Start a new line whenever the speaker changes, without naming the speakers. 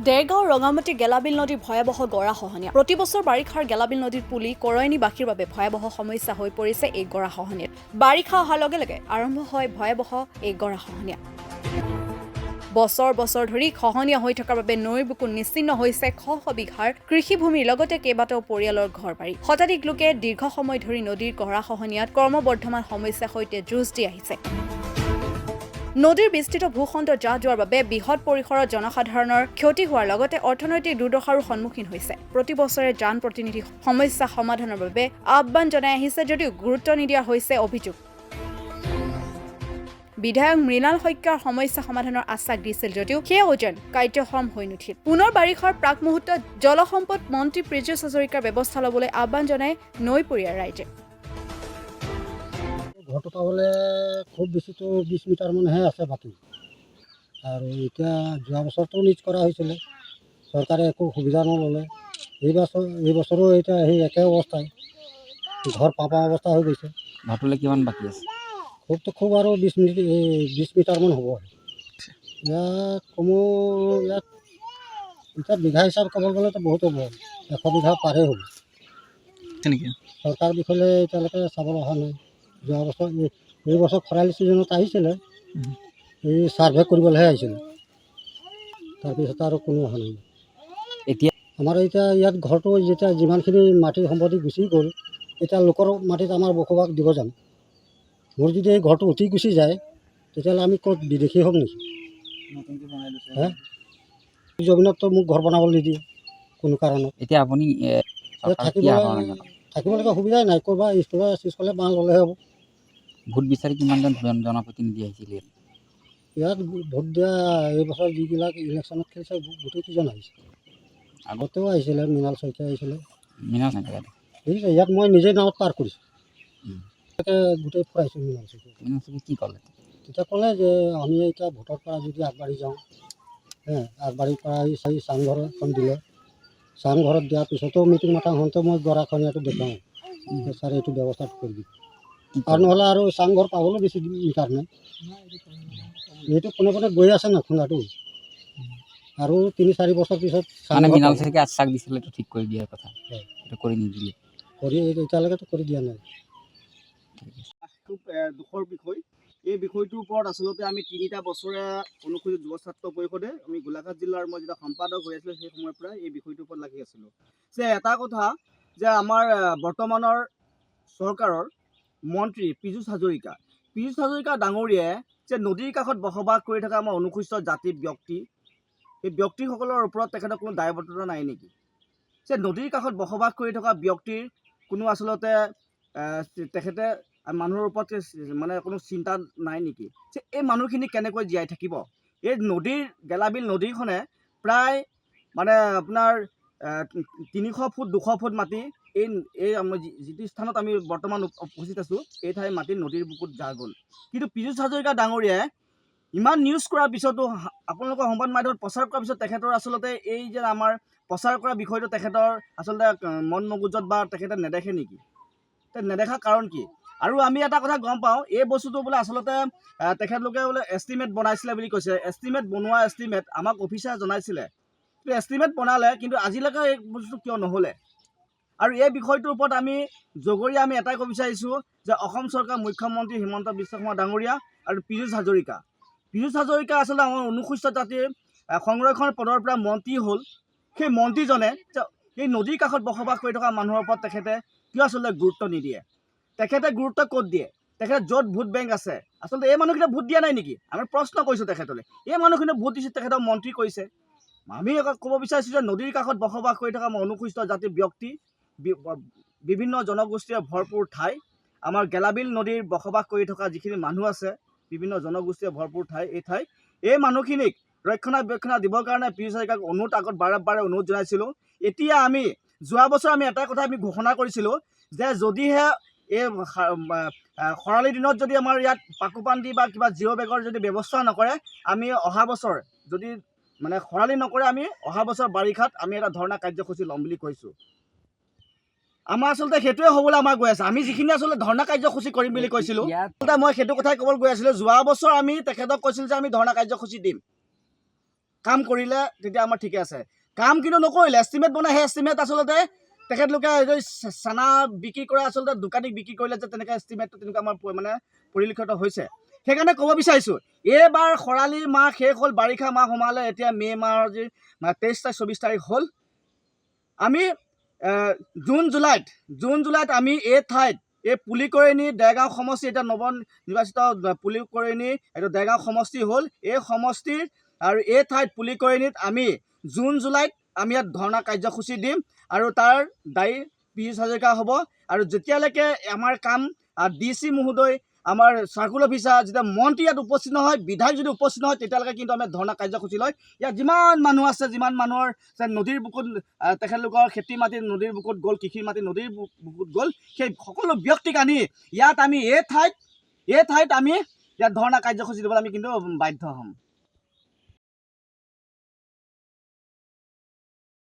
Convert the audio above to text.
দেৰগাঁও ৰঙামাটি গেলাবিল নদীৰ ভয়াৱহ গৰাখহনীয়া। প্ৰতিবছৰ বাৰিষাৰ গেলাবিল নদীৰ পুলি কৰয়নীবাসীৰ বাবে ভয়াৱহ সমস্যা হৈ পৰিছে এই গৰাখহনীয়াত। বাৰিষা অহাৰ লগে লগে আৰম্ভ হয় ভয়াৱহ এই গৰাখহনীয়া। বছৰ বছৰ ধৰি খহনীয়া হৈ থকাৰ বাবে নৈৰ বুকু নিশ্চিন্ন হৈছে শ শ বিঘাৰ কৃষিভূমিৰ লগতে কেইবাটাও পৰিয়ালৰ ঘৰ-বাৰী। শতাধিক লোকে দীৰ্ঘ সময় ধৰি নদীৰ গৰাখহনীয়াত ক্ৰমবৰ্ধমান সমস্যাৰ সৈতে যুঁজ দি আহিছে। নদীৰ বিস্তৃত ভূখণ্ড জাহ যোৱাৰ বাবে বৃহৎ পৰিসৰত জনসাধাৰণৰ ক্ষতি হোৱাৰ লগতে অৰ্থনৈতিক দুৰ্দশাৰো সন্মুখীন হৈছে। প্ৰতি বছৰে জন প্ৰতিনিধি সমস্যা সমাধানৰ বাবে আহ্বান জনাই আহিছে যদিও গুৰুত্ব নিদিয়া হৈছে অভিযোগ। বিধায়ক মৃণাল শইকীয়াৰ সমস্যা সমাধানৰ আশ্বাস দিছিল যদিও সেয়াও যেন কাৰ্যক্ষম হৈ নুঠিল। পুনৰ বাৰিষাৰ প্ৰাক মুহূৰ্তত জলসম্পদ মন্ত্ৰী পীযুষ হাজৰিকাৰ ব্যৱস্থা ল'বলৈ আহ্বান জনাই নৈপৰীয়াৰ ৰাইজে।
ঘৰটো পাবলৈ খুব বেছিতো 20 মিটাৰ মানহে আছে বাকী। আৰু এতিয়া যোৱা বছৰটো নিজ কৰা হৈছিলে, চৰকাৰে একো সুবিধা নল'লে। এই বছৰো এতিয়া সেই একে অৱস্থাই, ঘৰ পাপা অৱস্থা হৈ গৈছে।
ঘৰটোলৈ কিমান বাকী আছে?
খুব আৰু 20 মিটাৰমান হ'ব। ইয়াত ইয়াত এতিয়া বিঘা হিচাপ ক'ব গ'লেতো বহুত হ'ব, 100 বিঘা পাৰেই হ'ব।
তেনেকৈ
চৰকাৰ বিষয়ে এতিয়ালৈকে চাবলৈ অহা নাই। যোৱা বছৰ এই বছৰ খৰালি ছিজনত আহিছিলে, এই ছাৰ্ভে কৰিবলৈহে আহিছিলে, তাৰপিছত আৰু কোনো অহা নাই।
এতিয়া
আমাৰ ইয়াত ঘৰটো যেতিয়া যিমানখিনি মাটি সম্পত্তি গুচি গ'ল, এতিয়া লোকৰ মাটিত আমাৰ বসবাস দিব যাম। মোৰ যদি এই ঘৰটো উঠি গুচি যায়, তেতিয়াহ'লে আমি ক'ত বিদেশী হ'ম নেকি? হে, জমিনততো মোক ঘৰ বনাবলৈ নিদিয়ে কোনো কাৰণত।
এতিয়া আপুনি
থাকিবলৈকে সুবিধাই নাই। ক'ৰবাত স্কুলে বাঁহ ল'লেহে হ'ব।
ভোট বিচাৰি কিমানজন জনপ্ৰতিনিধি আহিছিল
ইয়াত ভোট দিয়া এই বছৰ যিবিলাক ইলেকশ্যনত খেলিছে গোটেইকেইজন আহিছে। আগতেও আহিছিলে, মৃণাল শইকীয়া আহিছিলে। দেখিছে, ইয়াত মই নিজে নাৱত পাৰ কৰিছোঁ, গোটেই ফুৰাইছোঁ মৃণাল শইকীয়া।
কি ক'লে?
তেতিয়া ক'লে যে আমি এতিয়া ভোটৰ পৰা যদি আগবাঢ়ি যাওঁ, আগবাঢ়ি পৰা এই চাংঘৰ এখন দিলে, চাংঘৰত দিয়াৰ পিছতো মিটিং মাতা হওঁতে মই গৰাখহনীয়াটো দেখাওঁ, ছাৰ এইটো ব্যৱস্থাটো কৰি দিব। আৰু নহ'লে আৰু চাংঘৰ পাবলৈ বেছি মিটাৰ নাই, এইটো কোনে কোনে গৈ আছে না খুন্দাটো। আৰু 3-4 বছৰ পিছত
মৃণাল শইকীয়াই আশ্বাস দিছিলে এইটো ঠিক কৰি দিয়াৰ কথা, এইটো কৰি নিদিলে।
এতিয়ালৈকেতো কৰি দিয়া নাই।
খুব দুখৰ বিষয়। এই বিষয়টোৰ ওপৰত আচলতে আমি 3টা বছৰীয়া অনুসূচিত যুৱ ছাত্ৰ পৰিষদে আমি গোলাঘাট জিলাৰ মই যেতিয়া সম্পাদক হৈ আছিলোঁ সেই সময়ৰ পৰা এই বিষয়টোৰ ওপৰত লাগি আছিলোঁ। যে এটা কথা যে আমাৰ বৰ্তমানৰ চৰকাৰৰ মন্ত্ৰী পীযুষ হাজৰিকা ডাঙৰীয়াই যে নদীৰ কাষত বসবাস কৰি থকা আমাৰ অনুসূচিত জাতিৰ ব্যক্তি, এই ব্যক্তিসকলৰ ওপৰত তেখেতৰ কোনো দায়বদ্ধতা নাই নেকি? যে নদীৰ কাষত বসবাস কৰি থকা ব্যক্তিৰ কোনো আচলতে তেখেতে মানুহৰ ওপৰত মানে কোনো চিন্তা নাই নেকি? যে এই মানুহখিনি কেনেকৈ জীয়াই থাকিব? এই গেলাবিল নদীখনে প্ৰায় মানে আপোনাৰ 300 ফুট 200 ফুট মাটি এই যিটো স্থানত আমি বৰ্তমান উপস্থিত আছোঁ, এই ঠাই মাটি নদীৰ বুকুত যা গ'ল। কিন্তু পীযুষ হাজৰিকা ডাঙৰীয়াই ইমান নিউজ কৰাৰ পিছতো, আপোনালোকৰ সংবাদ মাধ্যমত প্ৰচাৰ কৰাৰ পিছত তেখেতৰ আচলতে এই যে আমাৰ প্ৰচাৰ কৰা বিষয়টো তেখেতৰ আচলতে মন মগজুত বা তেখেতে নেদেখে নেকি? নেদেখা কাৰণ কি? আৰু আমি এটা কথা গম পাওঁ, এই বস্তুটো বোলে আচলতে তেখেতলোকে বোলে এষ্টিমেট বনাইছিলে বুলি কৈছে। এষ্টিমেট আমাক অফিচাৰে জনাইছিলে, কিন্তু এষ্টিমেট বনালে, কিন্তু আজিলৈকে এই বস্তুটো কিয় নহ'লে? আৰু এই বিষয়টোৰ ওপৰত আমি এটাই ক'ব বিচাৰিছোঁ যে অসম চৰকাৰ মুখ্যমন্ত্ৰী হিমন্ত বিশ্ব শৰ্মা ডাঙৰীয়া আৰু পীযুষ হাজৰিকা আচলতে আমাৰ অনুসূচিত জাতিৰ সংৰক্ষণ পদৰ পৰা মন্ত্ৰী হ'ল। সেই মন্ত্ৰীজনে এই নদীৰ কাষত বসবাস কৰি থকা মানুহৰ ওপৰত তেখেতে কিয় আচলতে গুৰুত্ব নিদিয়ে? তেখেতে গুৰুত্ব ক'ত দিয়ে? তেখেতে য'ত ভোট বেংক আছে, আচলতে এই মানুহখিনিয়ে ভোট দিয়া নাই নেকি? আমি প্ৰশ্ন কৰিছোঁ তেখেতলৈ। এই মানুহখিনিয়ে ভোট দিছে, তেখেতক মন্ত্ৰী কৰিছে। আমি ক'ব বিচাৰিছোঁ যে নদীৰ কাষত বসবাস কৰি থকা আমাৰ অনুসূচিত জাতিৰ ব্যক্তি, বিভিন্ন জনগোষ্ঠীৰে ভৰপূৰ ঠাই, আমাৰ গেলাবিল নদীৰ বসবাস কৰি থকা যিখিনি মানুহ আছে, বিভিন্ন জনগোষ্ঠীৰে ভৰপূৰ ঠাই, এই মানুহখিনিক ৰক্ষণাবেক্ষণ দিবৰ কাৰণে পীযুষ হাজৰিকাক আগত বাৰে অনুৰোধ জনাইছিলোঁ। এতিয়া আমি যোৱা বছৰ এটাই কথা ঘোষণা কৰিছিলোঁ যে যদিহে এই খৰালি দিনত যদি আমাৰ ইয়াত পাকুপান্দি বা কিবা জিঅ' বেগৰ যদি ব্যৱস্থা নকৰে, আমি অহা বছৰ যদি মানে খৰালি নকৰে, আমি অহা বছৰ বাৰিষাত আমি এটা ধৰ্ণা কাৰ্যসূচী ল'ম বুলি কৈছোঁ। আমাৰ আচলতে সেইটোৱে হ'বলৈ আমাৰ গৈ আছে। আমি যিখিনি আচলতে ধৰ্ণা কাৰ্যসূচী কৰিম বুলি কৈছিলোঁ, মই সেইটো কথাই ক'বলৈ গৈ আছিলোঁ। যোৱা বছৰ আমি তেখেতক কৈছিলোঁ যে আমি ধৰ্ণা কাৰ্যসূচী দিম। কাম কৰিলে তেতিয়া আমাৰ ঠিকে আছে। কাম কিন্তু নকৰিলে, এষ্টিমেট বনাই সেই এষ্টিমেট আচলতে তেখেতলোকে চানা বিক্ৰী কৰা আচলতে দোকানীক বিক্ৰী কৰিলে যে তেনেকৈ এষ্টিমেটটো তেনেকুৱা আমাৰ মানে পৰিলক্ষিত হৈছে। সেইকাৰণে ক'ব বিচাৰিছোঁ, এইবাৰ খৰালি মাহ শেষ হ'ল, বাৰিষা মাহ সোমালে, এতিয়া মে' মাহৰ যি 23-24 তাৰিখ হ'ল। আমি জুন জুলাইত আমি এই ঠাইত এই পুলিকৰণী দেৰগাঁও সমষ্টি, এতিয়া নৱ নিৰ্বাচিত পুলিকৰণী এইটো দেৰগাঁও সমষ্টি হ'ল, এই সমষ্টিৰ আৰু এই ঠাইত পুলিকৰণীত আমি জুন জুলাইত আমি ইয়াত ধৰ্ণা কাৰ্যসূচী দিম আৰু তাৰ দায়ী পীযুষ হাজৰিকা হ'ব। আৰু যেতিয়ালৈকে আমাৰ কাম DC মহোদয়, আমাৰ চাৰ্কুল অফিচাৰ, যেতিয়া মন্ত্ৰী ইয়াত উপস্থিত নহয়, বিধায়ক যদি উপস্থিত নহয়, তেতিয়ালৈকে কিন্তু আমি ধৰ্ণা কাৰ্যসূচী লয়। ইয়াত যিমান মানুহ আছে, যিমান মানুহৰ নদীৰ বুকুত তেখেতলোকৰ খেতি মাটি নদীৰ বুকুত গ'ল, কৃষিৰ মাটি নদীৰ বুকুত গ'ল, সেই সকলো ব্যক্তিক আনি ইয়াত আমি এই ঠাইত আমি ইয়াত ধৰ্ণা কাৰ্যসূচী দিবলৈ আমি কিন্তু বাধ্য হ'ম।